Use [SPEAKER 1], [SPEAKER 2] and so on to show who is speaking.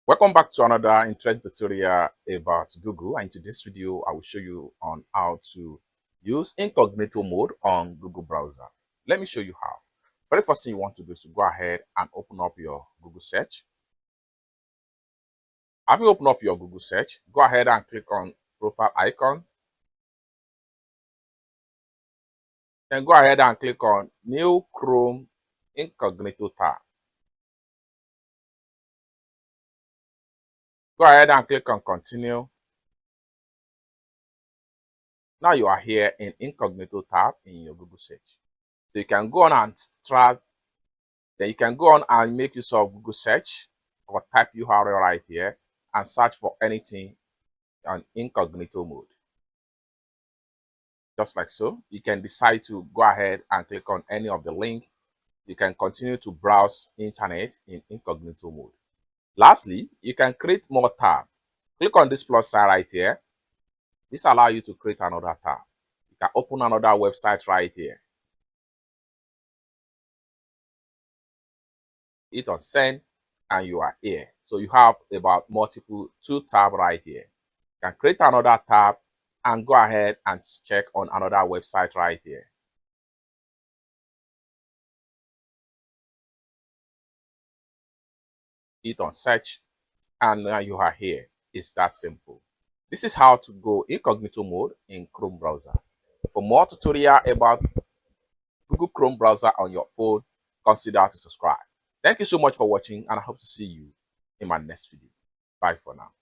[SPEAKER 1] Welcome back to another interesting tutorial about Google. And in this video, I will show you on how to use incognito mode on Google browser. Let me show you how. Very first thing you want to do is to go ahead and open up your Google search. Have you opened up your Google search? Go ahead and click on profile icon. Then go ahead and click on new Chrome Incognito tab. Go ahead and click on continue. Now you are here in Incognito tab in your Google search. So you can go on and start, then you can go on and make use of Google search or type URL right here and search for anything on incognito mode. Just like so, you can decide to go ahead and click on any of the link. You can continue to browse internet in incognito mode. Lastly, you can create more tabs. Click on this plus sign right here. This allows you to create another tab. You can open another website right here. Hit on send and you are here. So you have about two tabs right here. You can create another tab and go ahead and check on another website right here. Hit on search and now you are here. It's that simple. This is how to go incognito mode in Chrome browser. For more tutorial about Google Chrome browser on your phone, consider to subscribe. Thank you so much for watching and I hope to see you in my next video. Bye for now.